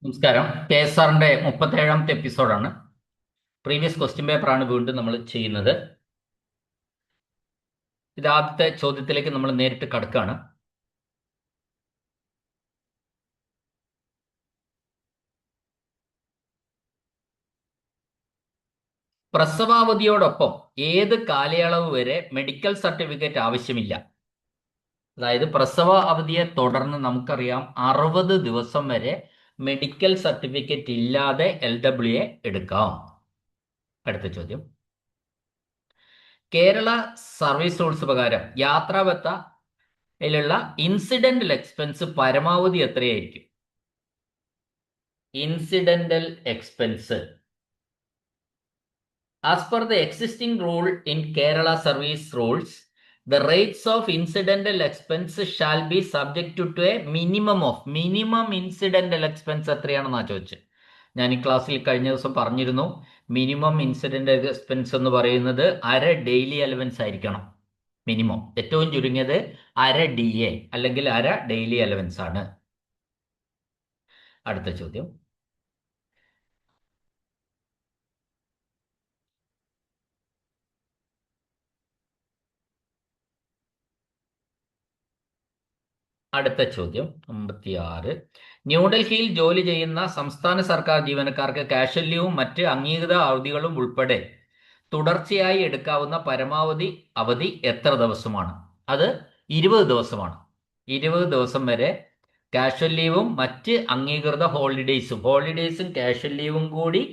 നമസ്കാരം. KSRന്റെ 37ാമത്തെ എപ്പിസോഡാണ്. Previous question പേപ്പറാണ് വീണ്ടും നമ്മൾ ചെയ്യുന്നത്. ഇത് ആദ്യത്തെ ചോദ്യത്തിലേക്ക് നമ്മൾ നേരിട്ട് കടക്കുകയാണ്. പ്രസവാവധിയോടൊപ്പം ഏത് കാലയളവ് വരെ മെഡിക്കൽ സർട്ടിഫിക്കറ്റ് ആവശ്യമില്ല? അതായത് പ്രസവ അവധിയെ തുടർന്ന് നമുക്കറിയാം 60 ദിവസം വരെ മെഡിക്കൽ സർട്ടിഫിക്കറ്റ് ഇല്ലാതെ LWA എടുക്കാം. അടുത്ത ചോദ്യം. കേരള സർവീസ് റൂൾസ് പ്രകാരം യാത്രാബത്തയിലുള്ള ഇൻസിഡന്റൽ എക്സ്പെൻസ് പരമാവധി എത്രയായിരിക്കും? Incidental expense as per the existing rule in Kerala service rules, the rates of incidental expense shall be subject to a minimum incidental expense എത്രയാണെന്നാ ചോദിച്ചത്. ഞാൻ ഈ ക്ലാസ്സിൽ കഴിഞ്ഞ ദിവസം പറഞ്ഞിരുന്നു, മിനിമം ഇൻസിഡന്റൽ എക്സ്പെൻസ് എന്ന് പറയുന്നത് ഡെയിലി അലവൻസ് ആയിരിക്കണം. മിനിമം ഏറ്റവും ചുരുങ്ങിയത് DA അല്ലെങ്കിൽ ഡെയിലി അലവൻസ് ആണ്. അടുത്ത ചോദ്യം. അടുത്ത ചോദ്യം 56. ന്യൂഡൽഹിയിൽ ജോലി ചെയ്യുന്ന സംസ്ഥാന സർക്കാർ ജീവനക്കാർക്ക് കാഷ്വൽ ലീവും മറ്റ് അംഗീകൃത അവധികളും ഉൾപ്പെടെ തുടർച്ചയായി എടുക്കാവുന്ന പരമാവധി അവധി എത്ര ദിവസമാണ്? അത് 20 ദിവസമാണ്. 20 ദിവസം വരെ കാഷ്വൽ ലീവും മറ്റ് അംഗീകൃത ഹോളിഡേയ്സും കാഷ്വൽ ലീവും കൂടി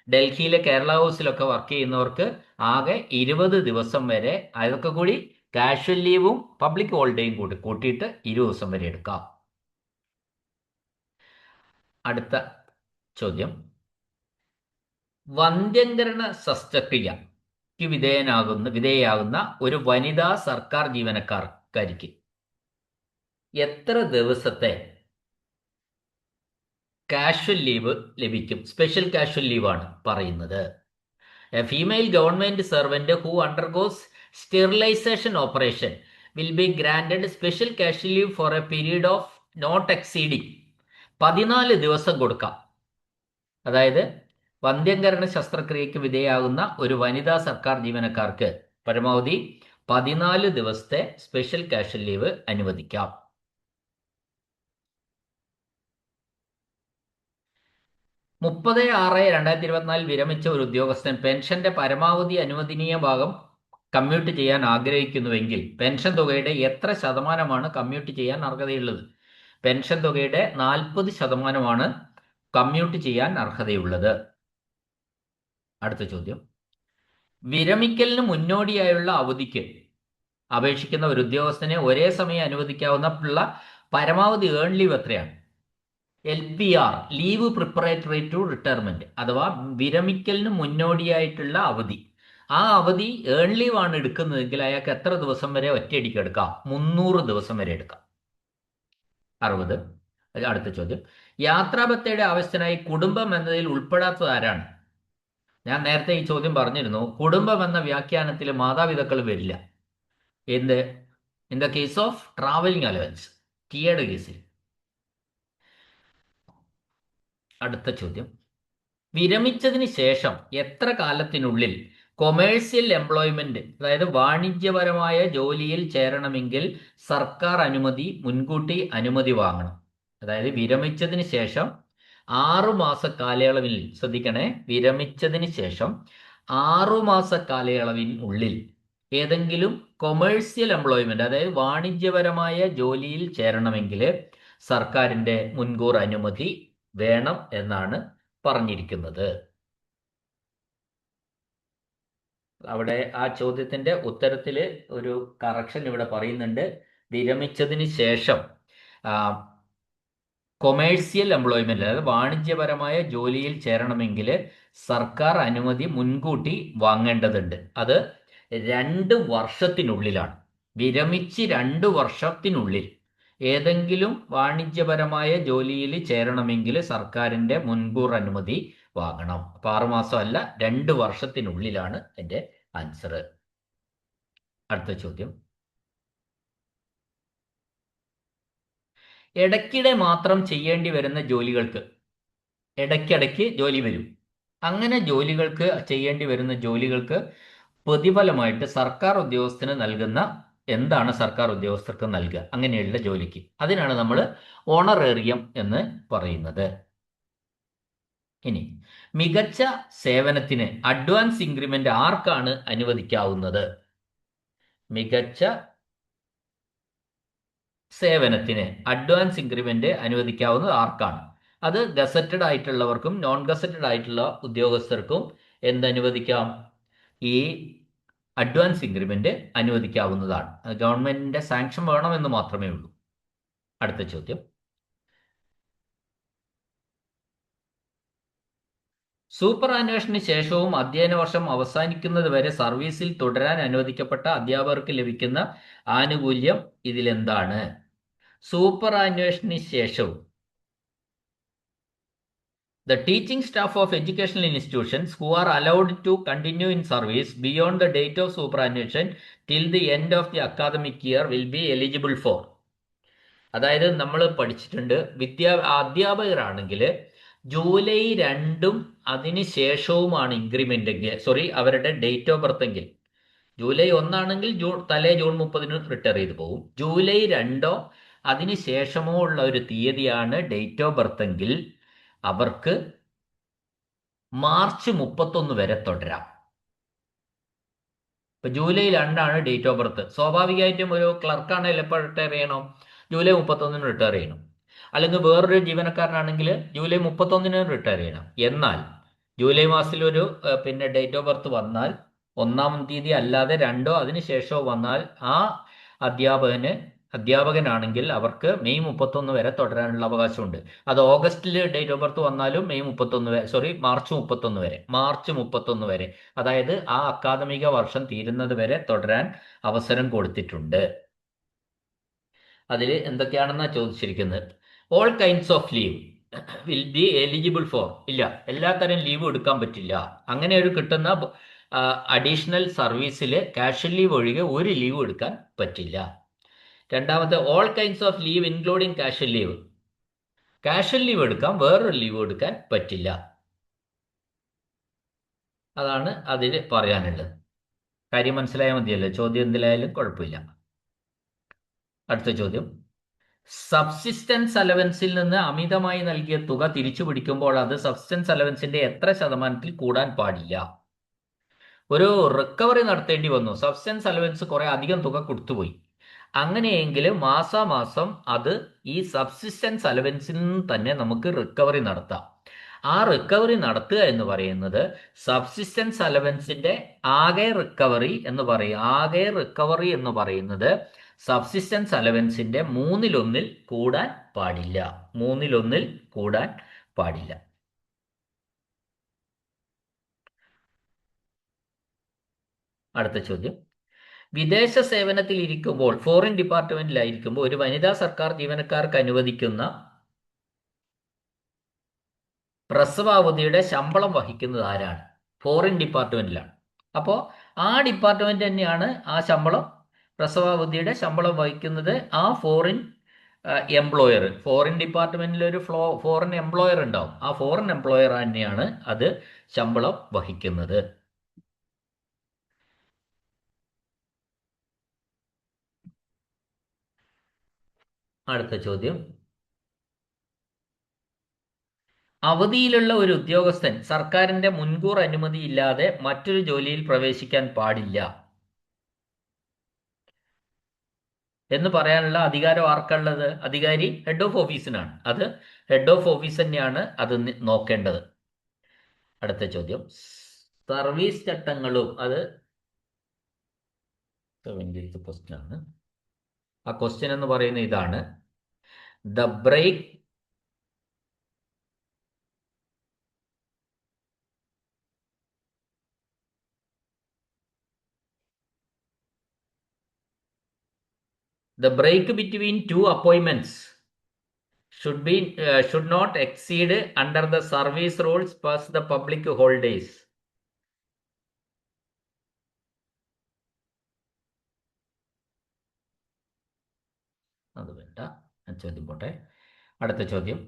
ഡൽഹിയിലെ കേരള ഹൗസിലൊക്കെ വർക്ക് ചെയ്യുന്നവർക്ക് ആകെ 20 ദിവസം വരെ, അതൊക്കെ കൂടി കാഷ്വൽ ലീവും പബ്ലിക് ഹോളിഡേയും കൂടി കൂട്ടിയിട്ട് 20 ദിവസം വരെ എടുക്കാം. അടുത്ത ചോദ്യം. വന്ധ്യംകരണ ശസ്ത്രക്രിയക്ക് വിധേയാകുന്ന ഒരു വനിതാ സർക്കാർ ജീവനക്കാരിക്ക് എത്ര ദിവസത്തെ കാഷ്വൽ ലീവ് ലഭിക്കും? സ്പെഷ്യൽ കാഷ്വൽ ലീവാണ് പറയുന്നത്. A female government servant who undergoes sterilization operation will be granted special casual leave for a period of not exceeding 14 ദിവസം കൊടുക്കാം. അതായത് വന്ധ്യംകരണ ശസ്ത്രക്രിയക്ക് വിധേയാകുന്ന ഒരു വനിതാ സർക്കാർ ജീവനക്കാർക്ക് പരമാവധി 14 ദിവസത്തെ സ്പെഷ്യൽ കാഷ്വൽ ലീവ് അനുവദിക്കാം. 30/6/2024 വിരമിച്ച ഒരു ഉദ്യോഗസ്ഥൻ പെൻഷന്റെ പരമാവധി അനുവദനീയ ഭാഗം കമ്മ്യൂട്ട് ചെയ്യാൻ ആഗ്രഹിക്കുന്നുവെങ്കിൽ പെൻഷൻ തുകയുടെ എത്ര ശതമാനമാണ് കമ്മ്യൂട്ട് ചെയ്യാൻ അർഹതയുള്ളത്? പെൻഷൻ തുകയുടെ 40% കമ്മ്യൂട്ട് ചെയ്യാൻ അർഹതയുള്ളത്. അടുത്ത ചോദ്യം. വിരമിക്കലിന് മുന്നോടിയായുള്ള അവധിക്ക് അപേക്ഷിക്കുന്ന ഒരു ഉദ്യോഗസ്ഥനെ ഒരേ സമയം അനുവദിക്കാവുന്ന പരമാവധി ഏൺ ലീവ് എത്രയാണ്? LPR, leave preparatory to retirement, അഥവാ വിരമിക്കലിന് മുന്നോടിയായിട്ടുള്ള അവധി. ആ അവധി ഏൺ ലീവ് ആണ് എടുക്കുന്നതെങ്കിൽ അയാൾക്ക് എത്ര ദിവസം വരെ ഒറ്റയടിക്ക് എടുക്കാം? 300 ദിവസം വരെ എടുക്കാം. 60. അടുത്ത ചോദ്യം. യാത്രാബത്തയുടെ ആവശ്യത്തിനായി കുടുംബം എന്നതിൽ ഉൾപ്പെടാത്തത് ആരാണ്? ഞാൻ നേരത്തെ ഈ ചോദ്യം പറഞ്ഞിരുന്നു. കുടുംബം എന്ന വ്യാഖ്യാനത്തിൽ മാതാപിതാക്കൾ വരില്ല. In the case of travelling allowance, കിയയുടെ കേസിൽ. അടുത്ത ചോദ്യം. വിരമിച്ചതിന് ശേഷം എത്ര കാലത്തിനുള്ളിൽ കൊമേഴ്സ്യൽ എംപ്ലോയ്മെന്റ്, അതായത് വാണിജ്യപരമായ ജോലിയിൽ ചേരണമെങ്കിൽ സർക്കാർ മുൻകൂട്ടി അനുമതി വാങ്ങണം? അതായത് വിരമിച്ചതിന് ശേഷം 6 മാസ കാലയളവിൽ, ശ്രദ്ധിക്കണേ, വിരമിച്ചതിന് ശേഷം 6 മാസ കാലയളവിനുള്ളിൽ ഏതെങ്കിലും കൊമേഴ്സ്യൽ എംപ്ലോയ്മെന്റ്, അതായത് വാണിജ്യപരമായ ജോലിയിൽ ചേരണമെങ്കിൽ സർക്കാരിന്റെ മുൻകൂർ അനുമതി വേണം എന്നാണ് പറഞ്ഞിരിക്കുന്നത്. അവിടെ ആ ചോദ്യത്തിന്റെ ഉത്തരത്തിൽ ഒരു കറക്ഷൻ ഇവിടെ പറയുന്നുണ്ട്. വിരമിച്ചതിന് ശേഷം കൊമേഴ്സ്യൽ എംപ്ലോയ്മെന്റ്, അതായത് വാണിജ്യപരമായ ജോലിയിൽ ചേരണമെങ്കിൽ സർക്കാർ അനുമതി മുൻകൂട്ടി വാങ്ങേണ്ടതുണ്ട്. അത് 2 വർഷത്തിനുള്ളിലാണ്. വിരമിച്ച് 2 വർഷത്തിനുള്ളിൽ ഏതെങ്കിലും വാണിജ്യപരമായ ജോലിയിൽ ചേരണമെങ്കിൽ സർക്കാരിന്റെ മുൻകൂർ അനുമതി വാങ്ങണം. അപ്പൊ 6 മാസമല്ല, 2 വർഷത്തിനുള്ളിലാണ് എൻ്റെ ആൻസർ. അടുത്ത ചോദ്യം. ഇടയ്ക്കിടെ മാത്രം ചെയ്യേണ്ടി വരുന്ന ജോലികൾക്ക് ഇടയ്ക്കിടയ്ക്ക് ജോലി വരും. അങ്ങനെ ജോലികൾക്ക് ചെയ്യേണ്ടി വരുന്ന ജോലികൾക്ക് പ്രതിഫലമായിട്ട് സർക്കാർ ഉദ്യോഗസ്ഥന് നൽകുന്ന എന്താണ് സർക്കാർ ഉദ്യോഗസ്ഥർക്ക് നൽകുക അങ്ങനെയുള്ള ജോലിക്ക്, അതിനാണ് നമ്മൾ ഓണറേറിയം എന്ന് പറയുന്നത്. ഇനി മികച്ച സേവനത്തിന് അഡ്വാൻസ് ഇൻക്രിമെന്റ് ആർക്കാണ് അനുവദിക്കാവുന്നത്? മികച്ച സേവനത്തിന് അഡ്വാൻസ് ഇൻക്രിമെന്റ് അനുവദിക്കാവുന്നത് ആർക്കാണ്? അത് ഗസറ്റഡ് ആയിട്ടുള്ളവർക്കും നോൺ ഗസറ്റഡ് ആയിട്ടുള്ള ഉദ്യോഗസ്ഥർക്കും എന്തനുവദിക്കാം? ഈ അഡ്വാൻസ് ഇൻക്രിമെന്റ് അനുവദിക്കാവുന്നതാണ്. ഗവൺമെന്റിന്റെ സാങ്ഷൻ വേണമെന്ന് മാത്രമേ ഉള്ളൂ. അടുത്ത ചോദ്യം, സൂപ്പർ ആനുവേഷന് ശേഷവും അധ്യയന വർഷം അവസാനിക്കുന്നത് വരെ സർവീസിൽ തുടരാൻ അനുവദിക്കപ്പെട്ട അധ്യാപകർക്ക് ലഭിക്കുന്ന ആനുകൂല്യം ഇതിലെന്താണ്? സൂപ്പർ ആനുവേഷന് ശേഷവും the teaching staff of educational institutions who are allowed to continue in service beyond the date of superannuation till the end of the academic year will be eligible for. അതായത് നമ്മൾ പഠിച്ചിട്ടുണ്ട്, അധ്യാപകരാണെങ്കിൽ ജൂലൈ 2 അതിന് ശേഷവുമാണ് increment എങ്കിൽ, അവരുടെ date of birth എങ്കിൽ July 1 June 30 retire ചെയ്ത് പോകും. July 2 അതിന് ശേഷമോ ഉള്ള ഒരു തീയതിയാണ് ഡേറ്റ് ഓഫ് ബർത്ത് എങ്കിൽ അവർക്ക് മാർച്ച് 31 വരെ തുടരാം. ഇപ്പൊ ജൂലൈ 2 ഡേറ്റ് ഓഫ് ബർത്ത്, സ്വാഭാവികമായിട്ടും ഒരു ക്ലർക്കാണെങ്കിൽ എപ്പോൾ റിട്ടയർ ചെയ്യണം? ജൂലൈ 31 റിട്ടയർ ചെയ്യണം. അല്ലെങ്കിൽ വേറൊരു ജീവനക്കാരനാണെങ്കിൽ ജൂലൈ 31 റിട്ടയർ ചെയ്യണം. എന്നാൽ ജൂലൈ മാസത്തിൽ ഒരു ഡേറ്റ് ഓഫ് ബർത്ത് വന്നാൽ 1 തീയതി അല്ലാതെ 2 അതിന് ശേഷമോ വന്നാൽ ആ അധ്യാപകനാണെങ്കിൽ അവർക്ക് മെയ് 31 വരെ തുടരാനുള്ള അവകാശമുണ്ട്. അത് ഓഗസ്റ്റിൽ ഡേറ്റ് ഓഫ് ബർത്ത് വന്നാലും മാർച്ച് 31 വരെ, അതായത് ആ അക്കാദമിക വർഷം തീരുന്നത് വരെ തുടരാൻ അവസരം കൊടുത്തിട്ടുണ്ട്. അതിൽ എന്തൊക്കെയാണെന്നാണ് ചോദിച്ചിരിക്കുന്നത്? All kinds of leave will be eligible for. ഇല്ല, എല്ലാ തരം ലീവും എടുക്കാൻ പറ്റില്ല. അങ്ങനെ ഒരു കിട്ടുന്ന അഡീഷണൽ സർവീസിൽ കാഷ്വൽ ലീവ് ഒഴികെ ഒരു ലീവ് എടുക്കാൻ പറ്റില്ല. രണ്ടാമത്തെ, all kinds of leave including casual leave. Casual leave എടുക്കാം, വേറൊരു ലീവ് എടുക്കാൻ പറ്റില്ല. അതാണ് അതിൽ പറയാനുള്ളത്. കാര്യം മനസ്സിലായാൽ മതിയല്ലോ, ചോദ്യം എന്തിലായാലും കുഴപ്പമില്ല. അടുത്ത ചോദ്യം, സബ്സിസ്റ്റൻസ് അലവൻസിൽ നിന്ന് അമിതമായി നൽകിയ തുക തിരിച്ചു പിടിക്കുമ്പോൾ അത് സബ്സിസ്റ്റൻസ് അലവൻസിന്റെ എത്ര ശതമാനത്തിൽ കൂടാൻ പാടില്ല? ഒരു റിക്കവറി നടത്തേണ്ടി വന്നു, സബ്സിസ്റ്റൻസ് അലവൻസ് കുറെ അധികം തുക കൊടുത്തുപോയി. അങ്ങനെയെങ്കിൽ മാസാമാസം അത് ഈ സബ്സിസ്റ്റൻസ് അലവൻസിൽ നിന്ന് തന്നെ നമുക്ക് റിക്കവറി നടത്താം. ആ റിക്കവറി നടത്തുക എന്ന് പറയുന്നത് സബ്സിസ്റ്റൻസ് അലവൻസിന്റെ ആകെ റിക്കവറി എന്ന് പറയുന്നത് സബ്സിസ്റ്റൻസ് അലവൻസിന്റെ 1/3 കൂടാൻ പാടില്ല. 1/3 കൂടാൻ പാടില്ല. അടുത്ത ചോദ്യം, വിദേശ സേവനത്തിൽ ഇരിക്കുമ്പോൾ, ഫോറിൻ ഡിപ്പാർട്ട്മെന്റിലായിരിക്കുമ്പോൾ ഒരു വനിതാ സർക്കാർ ജീവനക്കാർക്ക് അനുവദിക്കുന്ന പ്രസവാവധിയുടെ ശമ്പളം വഹിക്കുന്നത് ആരാണ്? ഫോറിൻ ഡിപ്പാർട്ട്മെന്റിലാണ്. അപ്പോൾ ആ ഡിപ്പാർട്ട്മെന്റ് തന്നെയാണ് ആ ശമ്പളം, പ്രസവാവധിയുടെ ശമ്പളം വഹിക്കുന്നത് ആ ഫോറിൻ എംപ്ലോയർ. ഫോറിൻ ഡിപ്പാർട്ട്മെന്റിൽ ഒരു ഫോറിൻ എംപ്ലോയർ ഉണ്ടാവും. ആ ഫോറിൻ എംപ്ലോയർ തന്നെയാണ് അത് ശമ്പളം വഹിക്കുന്നത്. അടുത്ത ചോദ്യം, അവധിയിലുള്ള ഒരു ഉദ്യോഗസ്ഥൻ സർക്കാരിന്റെ മുൻകൂർ അനുമതിയില്ലാതെ മറ്റൊരു ജോലിയിൽ പ്രവേശിക്കാൻ പാടില്ല എന്ന് പറയാനുള്ള അധികാരം ആർക്കുള്ളത്? അധികാരി ഹെഡ് ഓഫ് ഓഫീസിനാണ്. അത് ഹെഡ് ഓഫ് ഓഫീസ് തന്നെയാണ് അത് നോക്കേണ്ടത്. അടുത്ത ചോദ്യം, സർവീസ് ചട്ടങ്ങളും, അത് 70th ക്വസ്റ്റ്യൻ ആണ്. ആ ക്വസ്റ്റ്യൻ എന്ന് പറയുന്നത് ഇതാണ്: the break between two appointments should not exceed under the service rules plus the public holidays. അത് വേണ്ട, ചോദ്യം പോട്ടെ. അടുത്ത ചോദ്യം,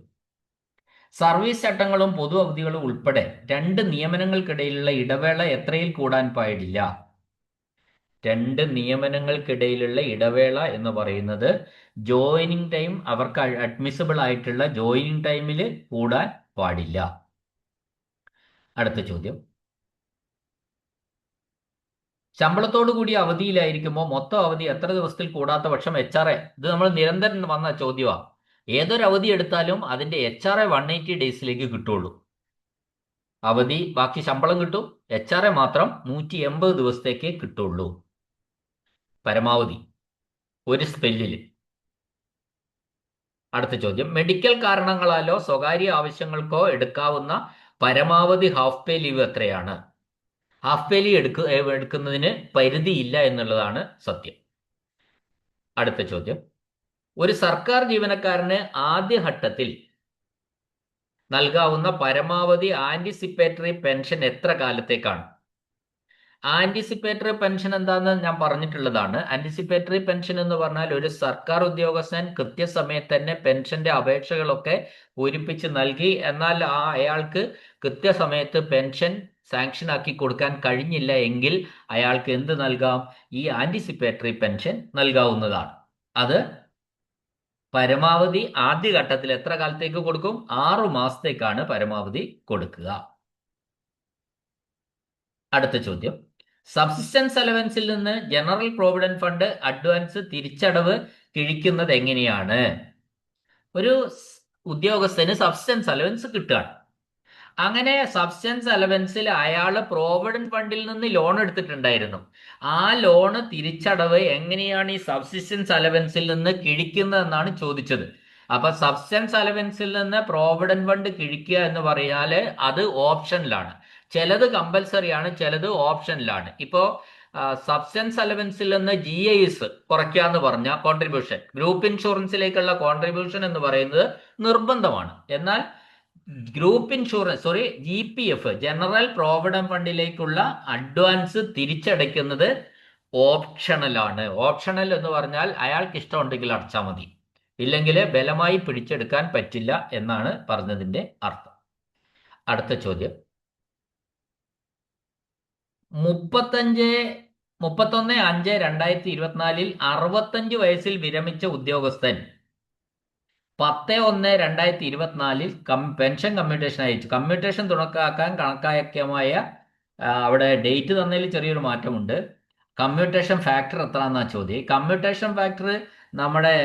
സർവീസ് ചട്ടങ്ങളും പൊതു അവധികളും ഉൾപ്പെടെ 2 നിയമനങ്ങൾക്കിടയിലുള്ള ഇടവേള എത്രയിൽ കൂടാൻ പാടില്ല? 2 നിയമനങ്ങൾക്കിടയിലുള്ള ഇടവേള എന്ന് പറയുന്നത് ജോയിനിങ് ടൈം, അവർക്ക് അഡ്മിസിബിൾ ആയിട്ടുള്ള ജോയിനിങ് ടൈമിൽ കൂടാൻ പാടില്ല. അടുത്ത ചോദ്യം, ശമ്പളത്തോടു കൂടി അവധിയിലായിരിക്കുമ്പോൾ മൊത്തം അവധി എത്ര ദിവസത്തിൽ കൂടാത്ത പക്ഷം HR ഇത് നമ്മൾ നിരന്തരം വന്ന ചോദ്യമാണ്. ഏതൊരു അവധി എടുത്താലും അതിന്റെ HR 180 ഡേയ്സിലേക്ക് കിട്ടുള്ളൂ. അവധി ബാക്കി ശമ്പളം കിട്ടും, HR മാത്രം 180 ദിവസത്തേക്ക് കിട്ടുള്ളൂ പരമാവധി ഒരു സ്പെല്ലിൽ. അടുത്ത ചോദ്യം, മെഡിക്കൽ കാരണങ്ങളാലോ സ്വകാര്യ ആവശ്യങ്ങൾക്കോ എടുക്കാവുന്ന പരമാവധി ഹാഫ് പേ ലീവ് എത്രയാണ്? ഹാഫ് പേ ലീവ് എടുക്കുന്നതിന് പരിധിയില്ല എന്നുള്ളതാണ് സത്യം. അടുത്ത ചോദ്യം, ഒരു സർക്കാർ ജീവനക്കാരന് ആദ്യഘട്ടത്തിൽ നൽകാവുന്ന പരമാവധി ആന്റിസിപ്പേറ്ററി പെൻഷൻ എത്ര കാലത്തേക്കാണ്? ആന്റിസിപ്പേറ്ററി പെൻഷൻ എന്താണെന്ന് ഞാൻ പറഞ്ഞിട്ടുള്ളതാണ്. ആന്റിസിപ്പേറ്ററി പെൻഷൻ എന്ന് പറഞ്ഞാൽ ഒരു സർക്കാർ ഉദ്യോഗസ്ഥൻ കൃത്യസമയത്ത് തന്നെ പെൻഷന്റെ അപേക്ഷകളൊക്കെ പൂരിപ്പിച്ച് നൽകി, എന്നാൽ അയാൾക്ക് കൃത്യസമയത്ത് പെൻഷൻ സാങ്ഷൻ ആക്കി കൊടുക്കാൻ കഴിഞ്ഞില്ല എങ്കിൽ അയാൾക്ക് എന്ത് നൽകാം? ഈ ആന്റിസിപ്പേറ്ററി പെൻഷൻ നൽകാവുന്നതാണ്. അത് പരമാവധി ആദ്യഘട്ടത്തിൽ എത്ര കാലത്തേക്ക് കൊടുക്കും? 6 മാസത്തേക്കാണ് പരമാവധി കൊടുക്കുക. അടുത്ത ചോദ്യം, സബ്സിസ്റ്റൻസ് അലവൻസിൽ നിന്ന് ജനറൽ പ്രോവിഡന്റ് ഫണ്ട് അഡ്വാൻസ് തിരിച്ചടവ് കിഴിക്കുന്നത് എങ്ങനെയാണ്? ഒരു ഉദ്യോഗസ്ഥന് സബ്സിസ്റ്റൻസ് അലവൻസ് കിട്ടുകയാണ്. അങ്ങനെ സബ്സിസ്റ്റൻസ് അലവൻസിൽ അയാൾ പ്രോവിഡന്റ് ഫണ്ടിൽ നിന്ന് ലോൺ എടുത്തിട്ടുണ്ടായിരുന്നു. ആ ലോണ് തിരിച്ചടവ് എങ്ങനെയാണ് ഈ സബ്സിസ്റ്റൻസ് അലവൻസിൽ നിന്ന് കിഴിക്കുന്നതെന്നാണ് ചോദിച്ചത്. അപ്പൊ സബ്സിസ്റ്റൻസ് അലവൻസിൽ നിന്ന് പ്രോവിഡന്റ് ഫണ്ട് കിഴിക്കുക എന്ന് പറഞ്ഞാൽ അത് ഓപ്ഷനിലാണ്. ചിലത് കമ്പൽസറി ആണ്, ചിലത് ഓപ്ഷനിലാണ്. ഇപ്പോ സബ്സിസ്റ്റൻസ് അലവൻസിൽ നിന്ന് GIS കുറയ്ക്കാന്ന് പറഞ്ഞ കോൺട്രിബ്യൂഷൻ, ഗ്രൂപ്പ് ഇൻഷുറൻസിലേക്കുള്ള കോൺട്രിബ്യൂഷൻ എന്ന് പറയുന്നത് നിർബന്ധമാണ്. എന്നാൽ group insurance GPF, general provident ഫണ്ടിലേക്കുള്ള അഡ്വാൻസ് തിരിച്ചടയ്ക്കുന്നത് ഓപ്ഷണലാണ്. ഓപ്ഷണൽ എന്ന് പറഞ്ഞാൽ അയാൾക്ക് ഇഷ്ടമുണ്ടെങ്കിൽ അടച്ചാൽ മതി, ഇല്ലെങ്കിൽ ബലമായി പിടിച്ചെടുക്കാൻ പറ്റില്ല എന്നാണ് പറഞ്ഞതിന്റെ അർത്ഥം. അടുത്ത ചോദ്യം, 31/5/2024 65 വയസ്സിൽ വിരമിച്ച ഉദ്യോഗസ്ഥൻ 10/1/2024 പെൻഷൻ കമ്മ്യൂട്ടേഷൻ അയച്ചു. കമ്മ്യൂട്ടേഷൻ തുടക്കാക്കാൻ കണക്കാക്കിയമായ അവിടെ ഡേറ്റ് തന്നതിൽ ചെറിയൊരു മാറ്റമുണ്ട്. കമ്മ്യൂട്ടേഷൻ ഫാക്ടർ എത്രയാണെന്നാ ചോദ്യം. കമ്മ്യൂട്ടേഷൻ ഫാക്ടർ നമ്മുടെ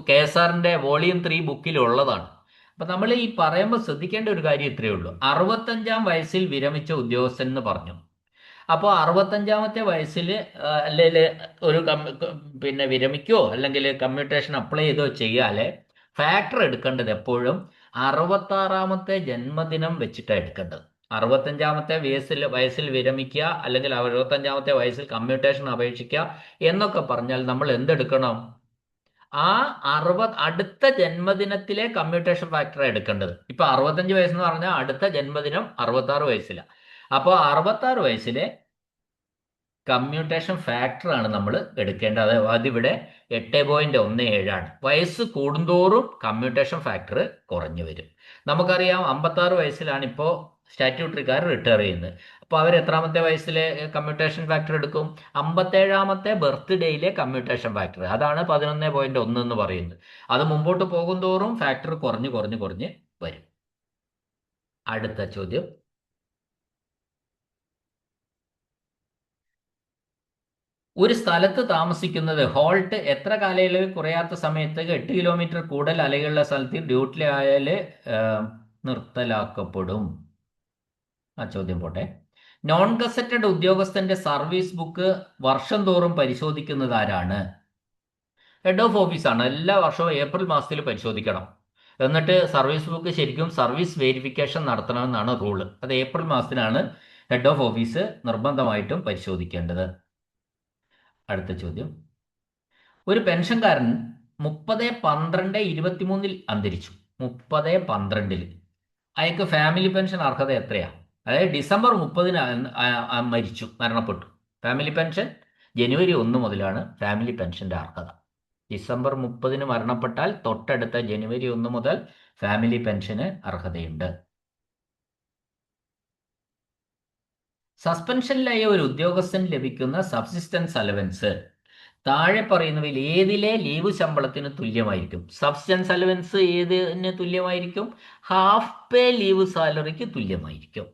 KSRന്റെ വോളിയം 3 ബുക്കിൽ ഉള്ളതാണ്. അപ്പൊ നമ്മൾ ഈ പറയുമ്പോൾ ശ്രദ്ധിക്കേണ്ട ഒരു കാര്യം ഇത്രയേ ഉള്ളൂ. 65-ാം വയസ്സിൽ വിരമിച്ച ഉദ്യോഗസ്ഥൻ എന്ന് പറഞ്ഞു. അപ്പോൾ 65-ാമത്തെ വയസ്സിൽ അല്ലെങ്കിൽ ഒരു വിരമിക്കോ അല്ലെങ്കിൽ കമ്മ്യൂട്ടേഷൻ അപ്ലൈ ചെയ്തോ ചെയ്യാതെ ഫാക്ടർ എടുക്കേണ്ടത് എപ്പോഴും 66-ാമത്തെ ജന്മദിനം വെച്ചിട്ടാണ് എടുക്കേണ്ടത്. 65-ാമത്തെ വയസ്സിൽ വിരമിക്കുക അല്ലെങ്കിൽ 65-ാമത്തെ വയസ്സിൽ കമ്മ്യൂട്ടേഷൻ അപേക്ഷിക്കുക എന്നൊക്കെ പറഞ്ഞാൽ നമ്മൾ എന്തെടുക്കണം? ആ അടുത്ത ജന്മദിനത്തിലെ കമ്മ്യൂട്ടേഷൻ ഫാക്ടർ എടുക്കേണ്ടത്. ഇപ്പൊ 65 വയസ്സെന്ന് പറഞ്ഞാൽ അടുത്ത ജന്മദിനം 66 വയസ്സിലാണ്. അപ്പോൾ 66 വയസ്സിലെ കമ്മ്യൂട്ടേഷൻ ഫാക്ടർ ആണ് നമ്മൾ എടുക്കേണ്ടത്. അതിവിടെ 8.17 ആണ്. വയസ്സ് കൂടുന്തോറും കമ്മ്യൂട്ടേഷൻ ഫാക്ടർ കുറഞ്ഞു വരും. നമുക്കറിയാം 56 വയസ്സിലാണ് ഇപ്പോൾ സ്റ്റാറ്റ്യൂട്ടറിക്കാർ റിട്ടയർ ചെയ്യുന്നത്. അപ്പോൾ അവർ എത്രാമത്തെ വയസ്സിലെ കമ്മ്യൂട്ടേഷൻ ഫാക്ടർ എടുക്കും? 57-ാമത്തെ ബർത്ത്ഡേയിലെ കമ്മ്യൂട്ടേഷൻ ഫാക്ടർ. അതാണ് 11.1 എന്ന് പറയുന്നത്. അത് മുമ്പോട്ട് പോകുന്തോറും ഫാക്ടർ കുറഞ്ഞ് വരും. അടുത്ത ചോദ്യം, ഒരു സ്ഥലത്ത് താമസിക്കുന്നത് ഹോൾട്ട് എത്ര കാലയളവിൽ കുറയാത്ത സമയത്ത് 8 കിലോമീറ്റർ കൂടുതൽ അലയുള്ള സ്ഥലത്ത് ഡ്യൂട്ടിയിലായാൽ നിർത്തലാക്കപ്പെടും? ആ ചോദ്യം പോട്ടെ. നോൺ ഗസറ്റഡ് ഉദ്യോഗസ്ഥന്റെ സർവീസ് ബുക്ക് വർഷം തോറും പരിശോധിക്കുന്നത് ആരാണ്? ഹെഡ് ഓഫ് ഓഫീസാണ്. എല്ലാ വർഷവും ഏപ്രിൽ മാസത്തിൽ പരിശോധിക്കണം. എന്നിട്ട് സർവീസ് ബുക്ക് ശരിക്കും സർവീസ് വെരിഫിക്കേഷൻ നടത്തണമെന്നാണ് റൂള്. അത് ഏപ്രിൽ മാസത്തിലാണ് ഹെഡ് ഓഫ് ഓഫീസ് നിർബന്ധമായിട്ടും പരിശോധിക്കേണ്ടത്. അടുത്ത ചോദ്യം, ഒരു പെൻഷൻകാരൻ 30/12/23 അന്തരിച്ചു. 30/12 അയാൾക്ക് ഫാമിലി പെൻഷൻ അർഹത എത്രയാ? അതായത് ഡിസംബർ 30 മരണപ്പെട്ടു. ഫാമിലി പെൻഷൻ January 1 മുതലാണ് ഫാമിലി പെൻഷന്റെ അർഹത. ഡിസംബർ 30 മരണപ്പെട്ടാൽ തൊട്ടടുത്ത ജനുവരി 1 മുതൽ ഫാമിലി പെൻഷന് അർഹതയുണ്ട്. സസ്പെൻഷനിലായ ഒരു ഉദ്യോഗസ്ഥന് ലഭിക്കുന്ന സബ്സിസ്റ്റൻസ് അലവൻസ് താഴെ പറയുന്നവയിൽ ഏതിലെ ലീവ് ശമ്പളത്തിന് തുല്യമായിരിക്കും? സബ്സിസ്റ്റൻസ് അലവൻസ് ഏതിന് തുല്യമായിരിക്കും? ഹാഫ് പേ ലീവ് സാലറിക്ക് തുല്യമായിരിക്കും.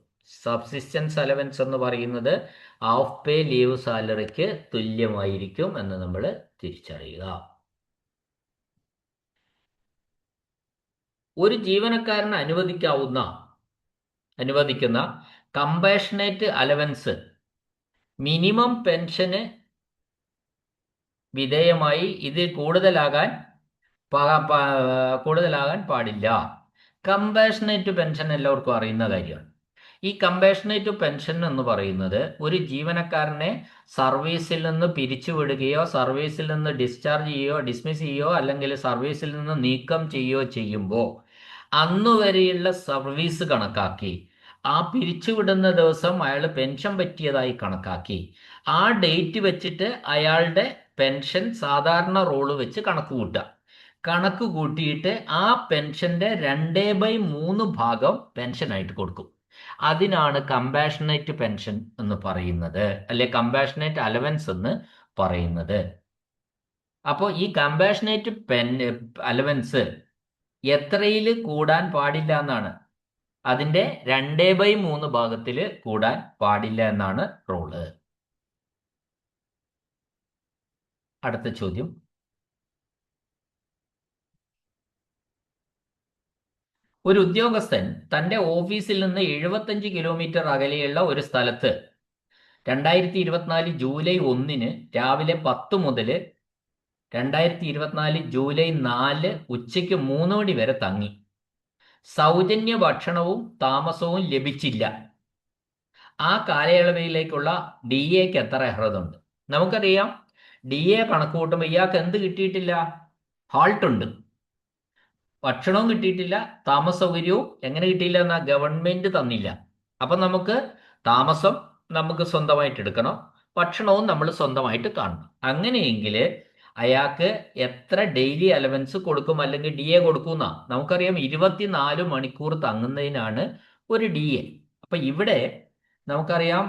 സബ്സിസ്റ്റൻസ് അലവൻസ് എന്ന് പറയുന്നത് ഹാഫ് പേ ലീവ് സാലറിക്ക് തുല്യമായിരിക്കും എന്ന് നമ്മൾ തിരിച്ചറിയുക. ഒരു ജീവനക്കാരന് അനുവദിക്കുന്ന കമ്പാഷനേറ്റ് അലവൻസ് മിനിമം പെൻഷന് വിധേയമായി ഇതിൽ കൂടുതലാകാൻ പാടില്ല. കമ്പാഷനേറ്റ് പെൻഷൻ എല്ലാവർക്കും അറിയുന്ന കാര്യമാണ്. ഈ കമ്പാഷനേറ്റ് പെൻഷൻ എന്ന് പറയുന്നത് ഒരു ജീവനക്കാരനെ സർവീസിൽ നിന്ന് പിരിച്ചുവിടുകയോ സർവീസിൽ നിന്ന് ഡിസ്ചാർജ് ചെയ്യുകയോ ഡിസ്മിസ് ചെയ്യുകയോ അല്ലെങ്കിൽ സർവീസിൽ നിന്ന് നീക്കം ചെയ്യുകയോ ചെയ്യുമ്പോൾ അന്നുവരെയുള്ള സർവീസ് കണക്കാക്കി ആ പിരിച്ചുവിടുന്ന ദിവസം അയാൾ പെൻഷൻ പറ്റിയതായി കണക്കാക്കി ആ ഡേറ്റ് വെച്ചിട്ട് അയാളുടെ പെൻഷൻ സാധാരണ റോള് വെച്ച് കണക്ക് കൂട്ടിയിട്ട് ആ പെൻഷന്റെ 2/3 ഭാഗം പെൻഷനായിട്ട് കൊടുക്കും. അതിനാണ് കമ്പാഷനേറ്റ് പെൻഷൻ എന്ന് പറയുന്നത്, അല്ലെ കമ്പാഷനേറ്റ് അലവൻസ് എന്ന് പറയുന്നത്. അപ്പോൾ ഈ കമ്പാഷനേറ്റ് അലവൻസ് എത്രയിൽ കൂടാൻ പാടില്ല എന്നാണ്? അതിന്റെ 2/3 ഭാഗത്തിൽ കൂടാൻ പാടില്ല എന്നാണ് റൂള്. അടുത്ത ചോദ്യം, ഒരു ഉദ്യോഗസ്ഥൻ തന്റെ ഓഫീസിൽ നിന്ന് 75 കിലോമീറ്റർ അകലെയുള്ള ഒരു സ്ഥലത്ത് 2024 ജൂലൈ 1 രാവിലെ 10 മുതൽ 2024 ജൂലൈ 4 ഉച്ചയ്ക്ക് 3 മണി വരെ തങ്ങി. സൗജന്യ ഭക്ഷണവും താമസവും ലഭിച്ചില്ല. ആ കാലയളവിലേക്കുള്ള DAക്ക് എത്ര അർഹത ഉണ്ട്? നമുക്കറിയാം, DA കണക്ക് കൂട്ടുമ്പോൾ ഇയാൾക്ക് എന്ത് കിട്ടിയിട്ടില്ല? ഹാൾട്ട് ഉണ്ട്, ഭക്ഷണവും കിട്ടിയിട്ടില്ല, താമസ സൗകര്യവും എങ്ങനെ കിട്ടിയില്ല എന്നാ ഗവൺമെന്റ് തന്നില്ല. അപ്പം നമുക്ക് താമസം നമുക്ക് സ്വന്തമായിട്ട് എടുക്കണം, ഭക്ഷണവും നമ്മൾ സ്വന്തമായിട്ട് കാണണം. അങ്ങനെയെങ്കിൽ അയാൾക്ക് എത്ര ഡെയിലി അലവൻസ് കൊടുക്കും അല്ലെങ്കിൽ DA കൊടുക്കുന്ന? നമുക്കറിയാം 24 മണിക്കൂർ തങ്ങുന്നതിനാണ് ഒരു DA. അപ്പൊ ഇവിടെ നമുക്കറിയാം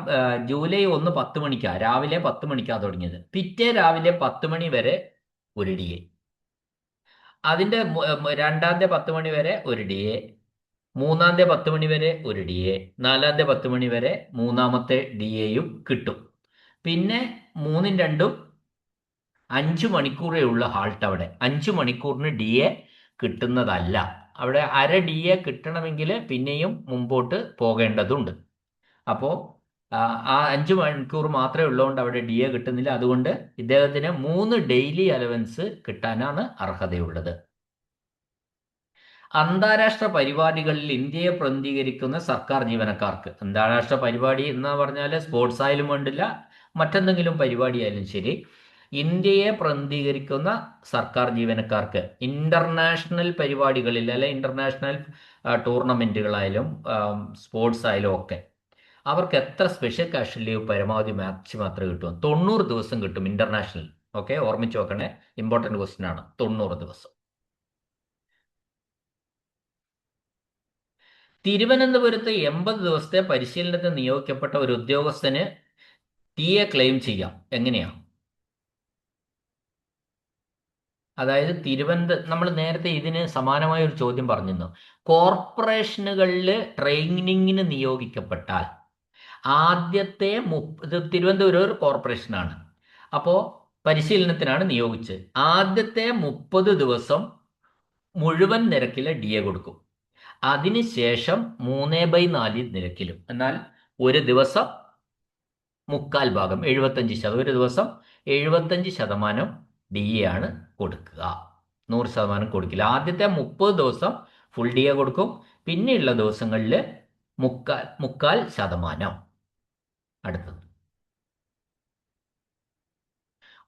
ജൂലൈ 1 10 മണിക്കാണ്, രാവിലെ 10 മണിക്കാണ് തുടങ്ങിയത്. പിറ്റേ രാവിലെ 10 മണി വരെ ഒരു DA, അതിന്റെ രണ്ടാമത്തെ 10 മണി വരെ ഒരു DA, മൂന്നാമത്തെ 10 മണി വരെ ഒരു DA, നാലാമത്തെ 10 മണി വരെ മൂന്നാമത്തെ DAയും കിട്ടും. പിന്നെ 3ഉം 2ഉം 5 മണിക്കൂറേ ഉള്ള ഹാൾട്ട്. അവിടെ 5 മണിക്കൂറിന് DA കിട്ടുന്നതല്ല. അവിടെ അര DA കിട്ടണമെങ്കിൽ പിന്നെയും മുമ്പോട്ട് പോകേണ്ടതുണ്ട്. അപ്പോൾ ആ 5 മണിക്കൂർ മാത്രമേ ഉള്ളതുകൊണ്ട് അവിടെ DA കിട്ടുന്നില്ല. അതുകൊണ്ട് ഇദ്ദേഹത്തിന് 3 ഡെയിലി അലവൻസ് കിട്ടാനാണ് അർഹതയുള്ളത്. അന്താരാഷ്ട്ര പരിപാടികളിൽ ഇന്ത്യയെ പ്രതിനിധീകരിക്കുന്ന സർക്കാർ ജീവനക്കാർക്ക്, അന്താരാഷ്ട്ര പരിപാടി എന്ന് പറഞ്ഞാൽ സ്പോർട്സ് ആയാലും വേണ്ടില്ല, മറ്റെന്തെങ്കിലും പരിപാടിയായാലും ശരി, ഇന്ത്യയെ പ്രതിനിധീകരിക്കുന്ന സർക്കാർ ജീവനക്കാർക്ക് ഇന്റർനാഷണൽ പരിപാടികളിൽ അല്ലെ ഇന്റർനാഷണൽ ടൂർണമെന്റുകളായാലും സ്പോർട്സ് ആയാലും ഒക്കെ അവർക്ക് എത്ര സ്പെഷ്യൽ കാഷ്വൽ ലീവ് പരമാവധി മാക്സിമം അത്ര കിട്ടും? 90 ദിവസം കിട്ടും ഇന്റർനാഷണൽ. ഓക്കെ, ഓർമ്മിച്ച് വെക്കണേ, ഇമ്പോർട്ടന്റ് ക്വസ്റ്റ്യൻ ആണ്. 90 ദിവസം. തിരുവനന്തപുരത്ത് 80 ദിവസത്തെ പരിശീലനത്തിന് നിയോഗിക്കപ്പെട്ട ഒരു ഉദ്യോഗസ്ഥന് TA ക്ലെയിം ചെയ്യാം. എങ്ങനെയാണ്? അതായത് നമ്മൾ നേരത്തെ ഇതിന് സമാനമായ ഒരു ചോദ്യം പറഞ്ഞിരുന്നു. കോർപ്പറേഷനുകളിൽ ട്രെയിനിങ്ങിന് നിയോഗിക്കപ്പെട്ടാൽ ആദ്യത്തെ തിരുവനന്തപുരം ഒരു കോർപ്പറേഷനാണ്, അപ്പോൾ പരിശീലനത്തിനാണ് നിയോഗിച്ചത്. ആദ്യത്തെ 30 ദിവസം മുഴുവൻ നിരക്കിലെ DA കൊടുക്കും. അതിനുശേഷം 3/4 നിരക്കിലും, എന്നാൽ ഒരു ദിവസം 3/4 ഭാഗം 75%, ഒരു ദിവസം 75% DA ആണ് കൊടുക്കുക. 100% കൊടുക്കില്ല. ആദ്യത്തെ 30 ദിവസം ഫുൾ DA കൊടുക്കും, പിന്നെയുള്ള ദിവസങ്ങളിൽ 3/4%. അടുത്തത്,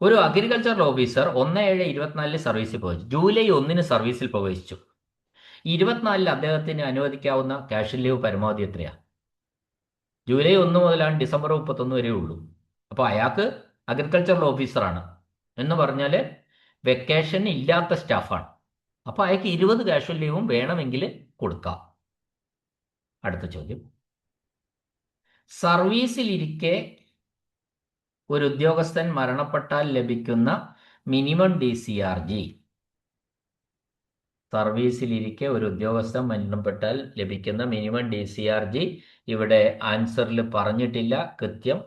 ഒരു അഗ്രികൾച്ചറൽ ഓഫീസർ 1/7/24 സർവീസിൽ പ്രവേശിച്ചു. ജൂലൈ 1 സർവീസിൽ പ്രവേശിച്ചു. 24 അദ്ദേഹത്തിന് അനുവദിക്കാവുന്ന കാഷ്വൽ ലീവ് പരമാവധി എത്രയാണ്? ജൂലൈ 1 മുതലാണ് ഡിസംബർ 31 വരെ ഉള്ളൂ. അപ്പോൾ അയാൾക്ക് അഗ്രികൾച്ചറൽ ഓഫീസറാണ് എന്ന് പറഞ്ഞാൽ വെക്കേഷൻ ഇല്ലാത്ത സ്റ്റാഫാണ്. അപ്പോൾ അയാൾക്ക് 20 കാഷ്വൽ ലീവും വേണമെങ്കിൽ കൊടുക്കാം. അടുത്ത ചോദ്യം, സർവീസിലിരിക്കെ ഒരു ഉദ്യോഗസ്ഥൻ മരണപ്പെട്ടാൽ ലഭിക്കുന്ന മിനിമം DCRG. സർവീസിലിരിക്കെ ഒരു ഉദ്യോഗസ്ഥൻ മരണപ്പെട്ടാൽ ലഭിക്കുന്ന മിനിമം DCRG ഇവിടെ ആൻസറിൽ പറഞ്ഞിട്ടില്ല കൃത്യം.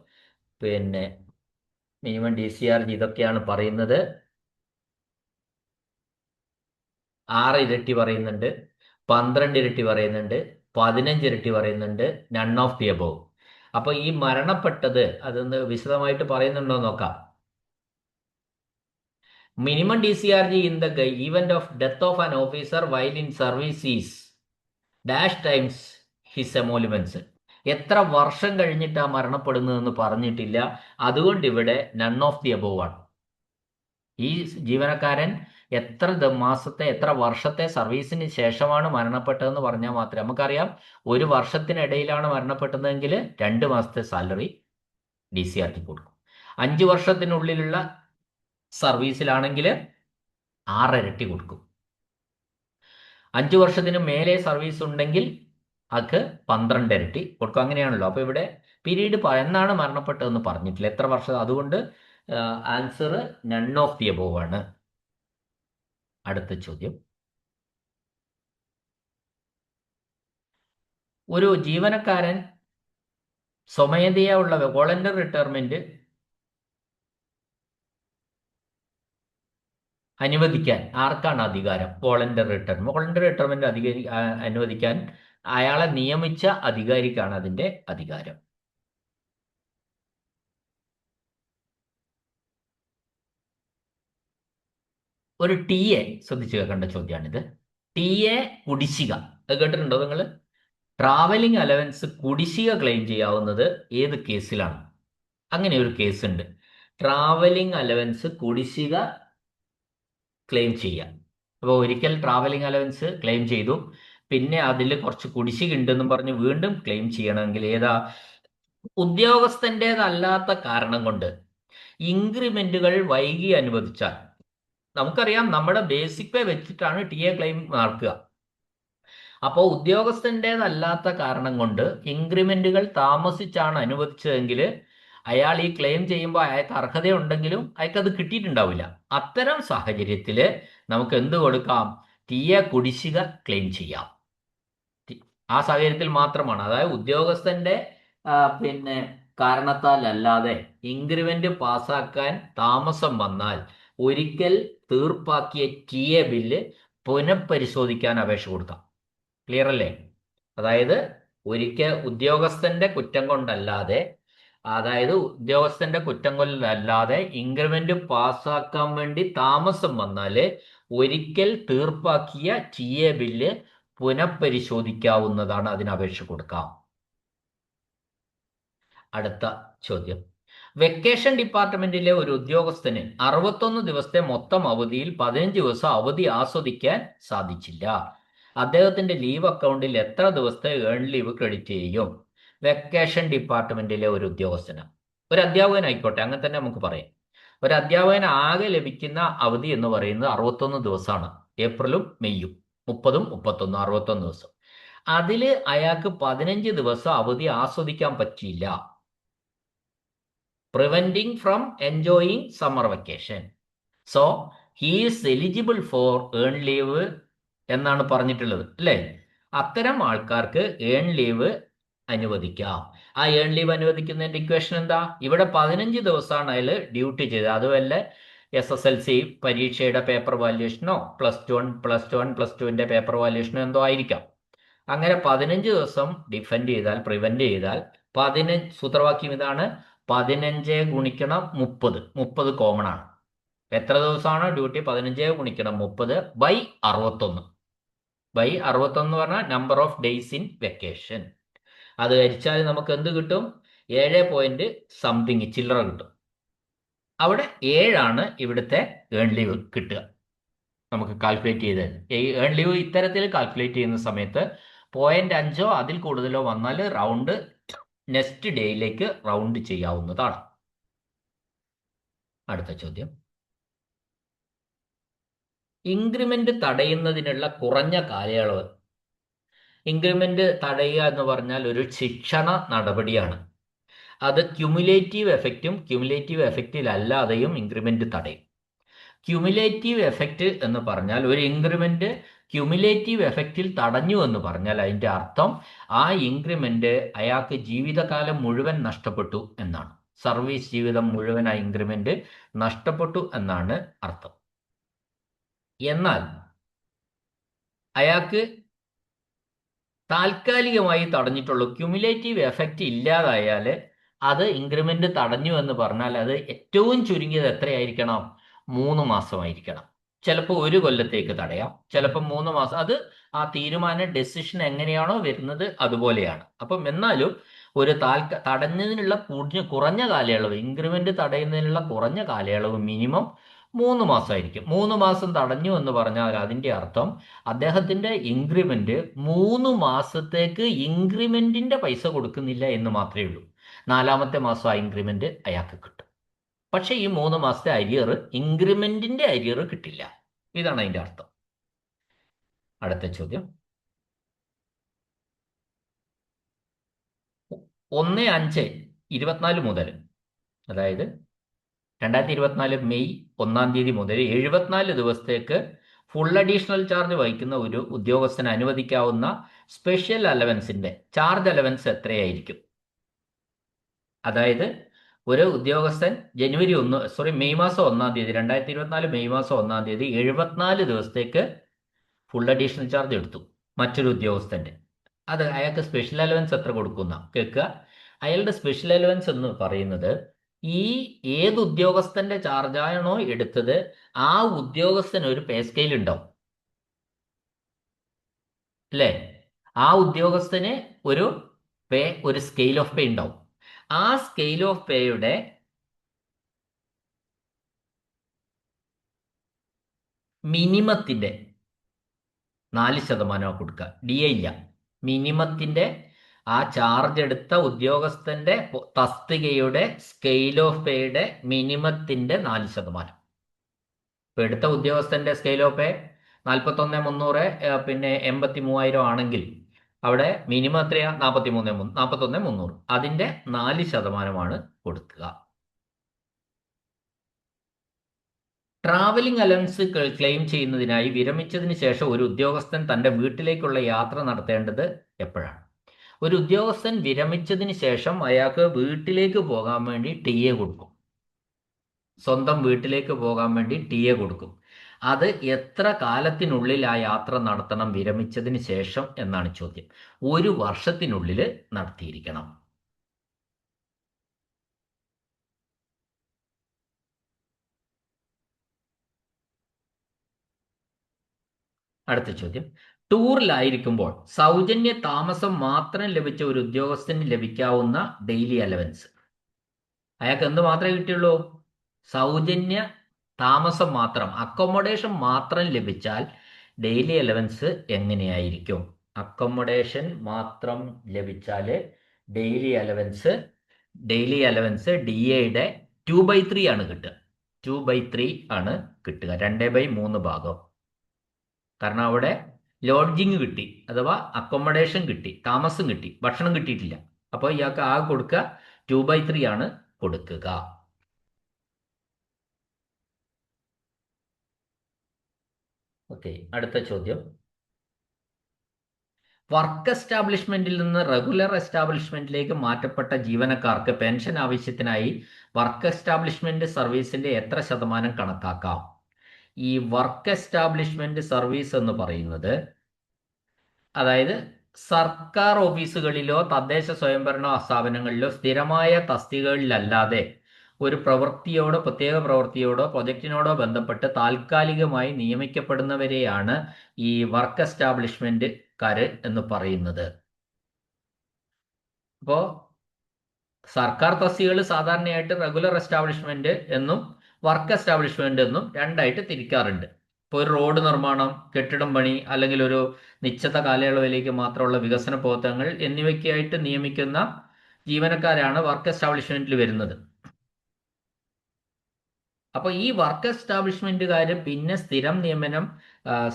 പിന്നെ മിനിമം DCRG ഇതൊക്കെയാണ് പറയുന്നത്. 6 ഇരട്ടി പറയുന്നുണ്ട്, 12 ഇരട്ടി പറയുന്നുണ്ട്, 15 ഇരട്ടി പറയുന്നുണ്ട്, നൺ ഓഫ് ദി അബോവ്. അപ്പോൾ ഈ മരണപ്പെട്ടത് അതൊന്ന് വിശദമായിട്ട് പറയുന്നുണ്ടോ നോക്കാം. Minimum DCRG in the event of death of an officer while in service is dash times his emoluments. എത്ര വർഷം കഴിഞ്ഞിട്ടാണ് മരണപ്പെടുന്നതെന്ന് പറഞ്ഞിട്ടില്ല. അതുകൊണ്ട് ഇവിടെ നൺ ഓഫ് ദി അബോവ് ആണ്. ഈ ജീവനക്കാരൻ എത്ര മാസത്തെ എത്ര വർഷത്തെ സർവീസിന് ശേഷമാണ് മരണപ്പെട്ടതെന്ന് പറഞ്ഞാൽ മാത്രമേ നമുക്കറിയാം. ഒരു വർഷത്തിനിടയിലാണ് മരണപ്പെട്ടതെങ്കിൽ 2 മാസത്തെ സാലറി DCRG കൊടുക്കും. 5 വർഷത്തിനുള്ളിലുള്ള സർവീസിലാണെങ്കിൽ 6 ഇരട്ടി കൊടുക്കും. 5 വർഷത്തിന് മേലെ സർവീസ് ഉണ്ടെങ്കിൽ അത് 12 ഇരട്ടി കൊടുക്കും. അങ്ങനെയാണല്ലോ. അപ്പോൾ ഇവിടെ പീരീഡ് എന്നാണ് മരണപ്പെട്ടതെന്ന് പറഞ്ഞിട്ടില്ല, എത്ര വർഷം. അതുകൊണ്ട് answer none of the above ആണ്. അടുത്ത ചോദ്യം, ഒരു ജീവനക്കാരൻ സ്വമേധയാ ഉള്ള വോളണ്ടറി റിട്ടയർമെന്റ് അനുവദിക്കാൻ ആർക്കാണ് അധികാരം? വോളണ്ടറി റിട്ടയർമെന്റ് അനുവദിക്കാൻ അയാളെ നിയമിച്ച അധികാരിക്കാണ് അതിന്റെ അധികാരം. ഒരു TA ശ്രദ്ധിച്ചു കേൾക്കേണ്ട ചോദ്യമാണിത്. TA കുടിശ്ശിക, അത് കേട്ടിട്ടുണ്ടോ നിങ്ങൾ? ട്രാവലിംഗ് അലവൻസ് കുടിശ്ശിക ക്ലെയിം ചെയ്യാവുന്നത് ഏത് കേസിലാണ്? അങ്ങനെ ഒരു കേസ് ഉണ്ട്. ട്രാവലിംഗ് അലവൻസ് കുടിശ്ശിക ക്ലെയിം ചെയ്യാം. അപ്പോൾ ഒരിക്കൽ ട്രാവലിംഗ് അലവൻസ് ക്ലെയിം ചെയ്തു, പിന്നെ അതിൽ കുറച്ച് കുടിശ്ശിക ഉണ്ടെന്നും പറഞ്ഞ് വീണ്ടും ക്ലെയിം ചെയ്യണമെങ്കിൽ ഏതാ? ഉദ്യോഗസ്ഥൻ്റെതല്ലാത്ത കാരണം കൊണ്ട് ഇൻക്രിമെന്റുകൾ വൈകി അനുവദിച്ചാൽ, നമുക്കറിയാം നമ്മുടെ ബേസിക് പേ വെച്ചിട്ടാണ് TA ക്ലെയിം നടക്കുക. അപ്പോൾ ഉദ്യോഗസ്ഥൻ്റെതല്ലാത്ത കാരണം കൊണ്ട് ഇൻക്രിമെന്റുകൾ താമസിച്ചാണ് അനുവദിച്ചതെങ്കിൽ അയാൾ ഈ ക്ലെയിം ചെയ്യുമ്പോൾ അയാൾക്ക് അർഹതയുണ്ടെങ്കിലും അയാൾക്ക് അത് കിട്ടിയിട്ടുണ്ടാവില്ല. അത്തരം സാഹചര്യത്തിൽ നമുക്ക് എന്ത് കൊടുക്കാം? TA കുടിശ്ശിക ക്ലെയിം ചെയ്യാം. ആ സാഹചര്യത്തിൽ മാത്രമാണ്. അതായത് ഉദ്യോഗസ്ഥന്റെ പിന്നെ കാരണത്താൽ അല്ലാതെ ഇൻക്രിമെന്റ് പാസ്സാക്കാൻ താമസം വന്നാൽ ഒരിക്കൽ തീർപ്പാക്കിയ TA ബില്ല് പുനഃപരിശോധിക്കാൻ അപേക്ഷ കൊടുക്കാം. ക്ലിയർ അല്ലേ? അതായത് ഒരിക്കൽ ഉദ്യോഗസ്ഥന്റെ കുറ്റം കൊണ്ടല്ലാതെ, ഇൻക്രിമെന്റ് പാസ്സാക്കാൻ വേണ്ടി താമസം വന്നാൽ ഒരിക്കൽ തീർപ്പാക്കിയ TA ബില്ല് പുനഃപരിശോധിക്കാവുന്നതാണ്. അതിന് അപേക്ഷ കൊടുക്കാം. അടുത്ത ചോദ്യം, വെക്കേഷൻ ഡിപ്പാർട്ട്മെന്റിലെ ഒരു ഉദ്യോഗസ്ഥന് 61 ദിവസത്തെ മൊത്തം അവധിയിൽ 15 ദിവസം അവധി ആസ്വദിക്കാൻ സാധിച്ചില്ല. അദ്ദേഹത്തിന്റെ ലീവ് അക്കൗണ്ടിൽ എത്ര ദിവസത്തെ ഏൺ ലീവ് ക്രെഡിറ്റ് ചെയ്യും? വെക്കേഷൻ ഡിപ്പാർട്ട്മെന്റിലെ ഒരു ഉദ്യോഗസ്ഥന്, ഒരു അധ്യാപകനായിക്കോട്ടെ, അങ്ങനെ തന്നെ നമുക്ക് പറയാം. ഒരു അധ്യാപകന് ആകെ ലഭിക്കുന്ന അവധി എന്ന് പറയുന്നത് 61 ദിവസമാണ്. ഏപ്രിലും മെയ്യും 30ഉം 31, 61 ദിവസം. അതിൽ അയാൾക്ക് 15 ദിവസം അവധി ആസ്വദിക്കാൻ പറ്റിയില്ല. Preventing from enjoying summer vacation. So he is eligible for earn leave എന്നാണ് പറഞ്ഞിട്ടുള്ളത്, അല്ലേ? അത്തരം ആൾക്കാർക്ക് ഏൺ ലീവ് അനുവദിക്കാം. ആ ഏൺ ലീവ് അനുവദിക്കുന്നതിന്റെ ഇക്വേഷൻ എന്താ? ഇവിടെ 15 ദിവസമാണ് അയാൾ ഡ്യൂട്ടി ചെയ്തത്. അതുമല്ല SSLC പരീക്ഷയുടെ പേപ്പർ വാല്യുവേഷനോ +2 പേപ്പർ വാല്യുവേഷനോ എന്തോ ആയിരിക്കാം. അങ്ങനെ 15 ദിവസം പ്രിവെന്റ് ചെയ്താൽ 15 സൂത്രവാക്യം ഇതാണ്: 15 ഗുണിക്കണം 30. 30 കോമൺ ആണ്. എത്ര ദിവസമാണ് ഡ്യൂട്ടി? 15 ഗുണിക്കണം 30 ബൈ 61. ബൈ 61 എന്ന് പറഞ്ഞാൽ number of days in vacation. അത് ഹരിച്ചാൽ നമുക്ക് എന്ത് കിട്ടും? 7 ചില്ലറ കിട്ടും. അവിടെ 7 ഇവിടുത്തെ ഏൺ ലീവ് കിട്ടുക. നമുക്ക് കാൽക്കുലേറ്റ് ചെയ്തത് ഈ ഏൺ ലീവ് ഇത്തരത്തിൽ കാൽക്കുലേറ്റ് ചെയ്യുന്ന സമയത്ത് 0.5 അതിൽ കൂടുതലോ വന്നാൽ റൗണ്ട് നെക്സ്റ്റ് ഡേയിലേക്ക് റൗണ്ട് ചെയ്യാവുന്നതാണ്. അടുത്ത ചോദ്യം, ഇൻക്രിമെന്റ് തടയുന്നതിനുള്ള കുറഞ്ഞ കാലയളവ്. ഇൻക്രിമെന്റ് തടയുക എന്ന് പറഞ്ഞാൽ ഒരു ശിക്ഷണ നടപടിയാണ്. അത് ക്യുമുലേറ്റീവ് എഫക്റ്റും ക്യുമുലേറ്റീവ് എഫക്റ്റിലല്ലാതെയും ഇൻക്രിമെന്റ് തടയും. ക്യുമുലേറ്റീവ് എഫക്റ്റ് എന്ന് പറഞ്ഞാൽ ഒരു ഇൻക്രിമെന്റ് ക്യുമുലേറ്റീവ് എഫക്റ്റിൽ തടഞ്ഞു എന്ന് പറഞ്ഞാൽ അതിന്റെ അർത്ഥം ആ ഇൻക്രിമെന്റ് അയാൾക്ക് ജീവിതകാലം മുഴുവൻ നഷ്ടപ്പെട്ടു എന്നാണ്. സർവീസ് ജീവിതം മുഴുവൻ ആ ഇൻക്രിമെന്റ് നഷ്ടപ്പെട്ടു എന്നാണ് അർത്ഥം. എന്നാൽ അയാൾക്ക് താൽക്കാലികമായി തടഞ്ഞിട്ടുള്ളൂ. ക്യുമുലേറ്റീവ് എഫക്റ്റ് ഇല്ലാതായാൽ അത് ഇൻക്രിമെന്റ് തടഞ്ഞു എന്ന് പറഞ്ഞാൽ അത് ഏറ്റവും ചുരുങ്ങിയത് എത്രയായിരിക്കണം? 3 മാസമായിരിക്കണം. ചിലപ്പോൾ 1 കൊല്ലത്തേക്ക് തടയാം, ചിലപ്പോൾ 3 മാസം. അത് ആ തീരുമാനം ഡെസിഷൻ എങ്ങനെയാണോ വരുന്നത് അതുപോലെയാണ്. അപ്പം എന്നാലും ഒരു തടഞ്ഞതിനുള്ള കുറഞ്ഞ കാലയളവ്, ഇൻക്രിമെന്റ് തടയുന്നതിനുള്ള കുറഞ്ഞ കാലയളവ് മിനിമം 3 മാസമായിരിക്കും. 3 മാസം തടഞ്ഞു എന്ന് പറഞ്ഞാൽ അതിന്റെ അർത്ഥം അദ്ദേഹത്തിന്റെ ഇൻക്രിമെന്റ് 3 മാസത്തേക്ക് ഇൻക്രിമെന്റിന്റെ പൈസ കൊടുക്കുന്നില്ല എന്ന് മാത്രമേ ഉള്ളൂ. 4ാമത്തെ മാസം ആ ഇൻക്രിമെന്റ് അയാൾക്ക് കിട്ടും. പക്ഷെ ഈ 3 മാസത്തെ അരിയർ, ഇൻക്രിമെന്റിന്റെ അരിയർ കിട്ടില്ല. ഇതാണ് അതിന്റെ അർത്ഥം. അടുത്ത ചോദ്യം, 1/5/24 മുതൽ, അതായത് 2024 മെയ് 1-ാം തീയതി മുതൽ 74 ദിവസത്തേക്ക് ഫുൾ അഡീഷണൽ ചാർജ് വഹിക്കുന്ന ഒരു ഉദ്യോഗസ്ഥന് അനുവദിക്കാവുന്ന സ്പെഷ്യൽ അലവൻസിന്റെ ചാർജ് അലവൻസ് എത്രയായിരിക്കും? അതായത് ഒരു ഉദ്യോഗസ്ഥൻ മെയ് മാസം 1-ാം തീയതി 2024 മെയ് മാസം 1-ാം തീയതി 74 ദിവസത്തേക്ക് ഫുൾ അഡീഷണൽ ചാർജ് എടുത്തു മറ്റൊരു ഉദ്യോഗസ്ഥന്റെ. അത് അയാൾക്ക് സ്പെഷ്യൽ അലവൻസ് എത്ര കൊടുക്കുന്ന കേൾക്കുക. അയാളുടെ സ്പെഷ്യൽ അലവൻസ് എന്ന് പറയുന്നത് ഈ ഏത് ഉദ്യോഗസ്ഥന്റെ ചാർജാണോ എടുത്തത് ആ ഉദ്യോഗസ്ഥന് ഒരു പേ സ്കെയിൽ ഉണ്ടാവും അല്ലേ? ആ ഉദ്യോഗസ്ഥന് ഒരു സ്കെയിൽ ഓഫ് പേ ഉണ്ടാവും. ആ സ്കെയിൽ ഓഫ് പേയുടെ മിനിമത്തിന്റെ 4% കൊടുക്കുക. DA ഇല്ല. മിനിമത്തിന്റെ ആ ചാർജ് എടുത്ത ഉദ്യോഗസ്ഥന്റെ തസ്തികയുടെ സ്കെയിൽ ഓഫ് പേയുടെ മിനിമത്തിന്റെ 4%. ഇപ്പൊ എടുത്ത ഉദ്യോഗസ്ഥന്റെ സ്കെയിൽ ഓഫ് പേ 41,300 പിന്നെ 83,000 ആണെങ്കിൽ അവിടെ മിനിമം എത്രയാ? 41,300. അതിന്റെ 4% കൊടുക്കുക. ട്രാവലിംഗ് അലവൻസ് ക്ലെയിം ചെയ്യുന്നതിനായി വിരമിച്ചതിന് ശേഷം ഒരു ഉദ്യോഗസ്ഥൻ തന്റെ വീട്ടിലേക്കുള്ള യാത്ര നടത്തേണ്ടത് എപ്പോഴാണ്? ഒരു ഉദ്യോഗസ്ഥൻ വിരമിച്ചതിന് ശേഷം അയാൾക്ക് വീട്ടിലേക്ക് പോകാൻ വേണ്ടി TA കൊടുക്കും. സ്വന്തം വീട്ടിലേക്ക് പോകാൻ വേണ്ടി TA കൊടുക്കും. അത് എത്ര കാലത്തിനുള്ളിൽ ആ യാത്ര നടത്തണം വിരമിച്ചതിന് ശേഷം എന്നാണ് ചോദ്യം. 1 വർഷത്തിനുള്ളിൽ നടത്തിയിരിക്കണം. അടുത്ത ചോദ്യം, ടൂറിലായിരിക്കുമ്പോൾ സൗജന്യ താമസം മാത്രം ലഭിച്ച ഒരു ഉദ്യോഗസ്ഥന് ലഭിക്കാവുന്ന ഡെയിലി അലവൻസ്. അയാൾക്ക് എന്ത് മാത്രമേ കിട്ടിയുള്ളൂ? സൗജന്യ താമസം മാത്രം, അക്കോമഡേഷൻ മാത്രം ലഭിച്ചാൽ ഡെയിലി അലവൻസ് എങ്ങനെയായിരിക്കും? അക്കോമഡേഷൻ മാത്രം ലഭിച്ചാൽ ഡെയിലി അലവൻസ് DAയുടെ 2/3 ആണ് കിട്ടുക. 2/3 ആണ് കിട്ടുക. 2/3 ഭാഗം. കാരണം അവിടെ ലോഡ്ജിങ് കിട്ടി, അഥവാ അക്കോമഡേഷൻ കിട്ടി, താമസം കിട്ടി, ഭക്ഷണം കിട്ടിയിട്ടില്ല. അപ്പോൾ ഇയാൾക്ക് ആകെ കൊടുക്കുക 2/3 ആണ് കൊടുക്കുക. ഓക്കെ, അടുത്ത ചോദ്യം, വർക്ക് എസ്റ്റാബ്ലിഷ്മെന്റിൽ നിന്ന് റെഗുലർ എസ്റ്റാബ്ലിഷ്മെന്റിലേക്ക് മാറ്റപ്പെട്ട ജീവനക്കാർക്ക് പെൻഷൻ ആവശ്യത്തിനായി വർക്ക് എസ്റ്റാബ്ലിഷ്മെന്റ് സർവീസിന്റെ എത്ര ശതമാനം കണക്കാക്കാം? ഈ വർക്ക് എസ്റ്റാബ്ലിഷ്മെന്റ് സർവീസ് എന്ന് പറയുന്നത്, അതായത് സർക്കാർ ഓഫീസുകളിലോ തദ്ദേശ സ്വയംഭരണ സ്ഥാപനങ്ങളിലോ സ്ഥിരമായ തസ്തികകളിലല്ലാതെ ഒരു പ്രത്യേക പ്രവൃത്തിയോടോ പ്രൊജക്റ്റിനോടോ ബന്ധപ്പെട്ട് താൽക്കാലികമായി നിയമിക്കപ്പെടുന്നവരെയാണ് ഈ വർക്ക് എസ്റ്റാബ്ലിഷ്മെന്റുകാര് എന്ന് പറയുന്നത്. അപ്പോൾ സർക്കാർ തസ്തികകൾ സാധാരണയായിട്ട് റെഗുലർ എസ്റ്റാബ്ലിഷ്മെന്റ് എന്നും വർക്ക് എസ്റ്റാബ്ലിഷ്മെന്റ് എന്നും രണ്ടായിട്ട് തിരിക്കാറുണ്ട്. ഇപ്പോൾ ഒരു റോഡ് നിർമ്മാണം, കെട്ടിടം പണി, അല്ലെങ്കിൽ ഒരു നിശ്ചിത കാലയളവിലേക്ക് മാത്രമുള്ള വികസന പ്രവർത്തനങ്ങൾ എന്നിവയ്ക്കായിട്ട് നിയമിക്കുന്ന ജീവനക്കാരാണ് വർക്ക് എസ്റ്റാബ്ലിഷ്മെന്റിൽ വരുന്നത്. അപ്പോൾ ഈ വർക്ക് എസ്റ്റാബ്ലിഷ്മെന്റുകാർ പിന്നെ സ്ഥിരം നിയമനം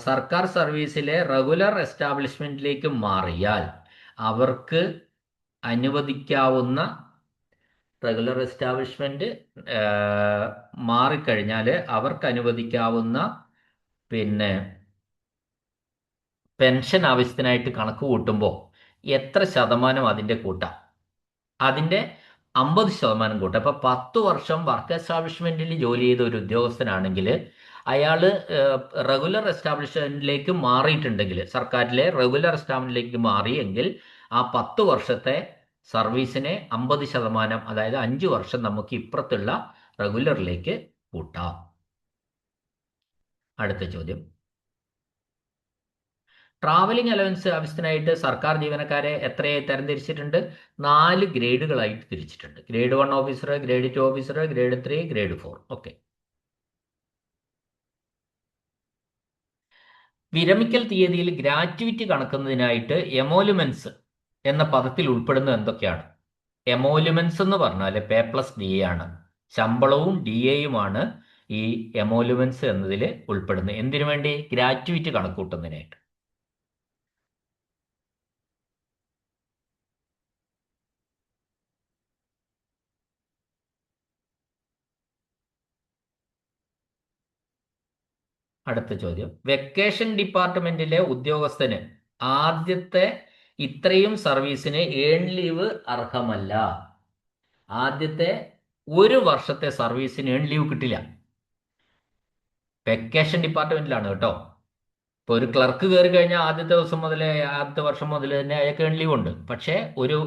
സർക്കാർ സർവീസിലെ റെഗുലർ എസ്റ്റാബ്ലിഷ്മെന്റിലേക്ക് മാറിയാൽ അവർക്ക് അനുവദിക്കാവുന്ന റെഗുലർ എസ്റ്റാബ്ലിഷ്മെന്റ് മാറിക്കഴിഞ്ഞാൽ അവർക്ക് അനുവദിക്കാവുന്ന പിന്നെ പെൻഷൻ ആവശ്യത്തിനായിട്ട് കണക്ക് കൂട്ടുമ്പോൾ എത്ര ശതമാനം അതിൻ്റെ കൂട്ടാം? അതിൻ്റെ 50% കൂട്ടാം. ഇപ്പൊ 10 വർഷം വർക്ക് എസ്റ്റാബ്ലിഷ്മെന്റിൽ ജോലി ചെയ്ത ഒരു ഉദ്യോഗസ്ഥനാണെങ്കിൽ അയാൾ റെഗുലർ എസ്റ്റാബ്ലിഷ്മെന്റിലേക്ക് മാറിയിട്ടുണ്ടെങ്കിൽ, സർക്കാരിലെ റെഗുലർ എസ്റ്റാബ്ലിഷ്മെന്റിലേക്ക് മാറിയെങ്കിൽ ആ 10 വർഷത്തെ സർവീസിനെ 50%, അതായത് 5 വർഷം നമുക്ക് ഇപ്പുറത്തുള്ള റെഗുലറിലേക്ക് കൂട്ടാം. അടുത്ത ചോദ്യം, ട്രാവലിംഗ് അലവൻസ് ആവശ്യത്തിനായിട്ട് സർക്കാർ ജീവനക്കാരെ എത്രയായി തരംതിരിച്ചിട്ടുണ്ട്? 4 ഗ്രേഡുകളായിട്ട് തിരിച്ചിട്ടുണ്ട്. Grade 1 officer, grade 2 officer, grade 3, grade 4. Okay. വിരമിക്കൽ തീയതിയിൽ ഗ്രാറ്റുവിറ്റി കണക്കുന്നതിനായിട്ട് എമോലുമെന്റ്സ് എന്ന പദത്തിൽ ഉൾപ്പെടുന്നത് എന്തൊക്കെയാണ്? എമോലുമെന്റ്സ് എന്ന് പറഞ്ഞാൽ പേ പ്ലസ് ഡി എ ആണ്. ശമ്പളവും ഡി എയുമാണ് ഈ എമോലുമെന്റ്സ് എന്നതിൽ ഉൾപ്പെടുന്നത്. എന്തിനു വേണ്ടി? ഗ്രാറ്റുവിറ്റി കണക്കൂട്ടുന്നതിനായിട്ട്. അടുത്ത ചോദ്യം, വെക്കേഷൻ ഡിപ്പാർട്ട്മെന്റിലെ ഉദ്യോഗസ്ഥന് ആദ്യത്തെ ഇത്രയും സർവീസിന് ഏൺ ലീവ് അർഹമല്ല. ആദ്യത്തെ 1 വർഷത്തെ സർവീസിന് ഏൺ ലീവ് കിട്ടില്ല. വെക്കേഷൻ ഡിപ്പാർട്ട്മെന്റിലാണ് കേട്ടോ. ഇപ്പോൾ ഒരു ക്ലർക്ക് കയറി കഴിഞ്ഞാൽ ആദ്യത്തെ വർഷം മുതൽ തന്നെ അയാൾക്ക് ഏൺ ലീവ് ഉണ്ട്. പക്ഷേ ഒരു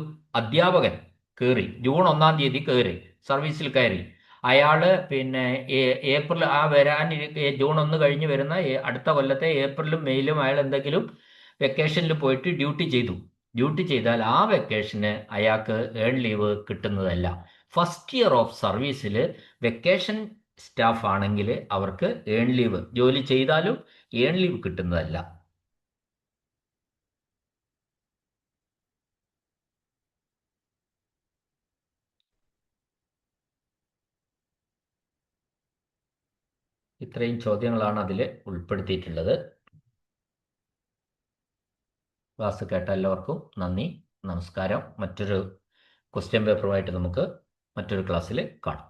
അധ്യാപകൻ കയറി ജൂൺ 1-ാം തീയതി കയറി സർവീസിൽ കയറി, അയാള് പിന്നെ ഏപ്രിൽ ജൂൺ 1 കഴിഞ്ഞ് വരുന്ന അടുത്ത കൊല്ലത്തെ ഏപ്രിലും മെയിലും അയാൾ എന്തെങ്കിലും വെക്കേഷനിൽ പോയിട്ട് ഡ്യൂട്ടി ചെയ്താൽ ആ വെക്കേഷന് അയാൾക്ക് ഏൺ ലീവ് കിട്ടുന്നതല്ല. ഫസ്റ്റ് ഇയർ ഓഫ് സർവീസിൽ വെക്കേഷൻ സ്റ്റാഫ് ആണെങ്കിൽ അവർക്ക് ഏൺ ലീവ്, ജോലി ചെയ്താലും ഏൺ ലീവ് കിട്ടുന്നതല്ല. ഇത്രയും ചോദ്യങ്ങളാണ് അതിൽ ഉൾപ്പെടുത്തിയിട്ടുള്ളത്. ക്ലാസ് കേട്ട എല്ലാവർക്കും നന്ദി, നമസ്കാരം. മറ്റൊരു ക്വസ്റ്റ്യൻ പേപ്പറുമായിട്ട് നമുക്ക് മറ്റൊരു ക്ലാസ്സിൽ കാണാം.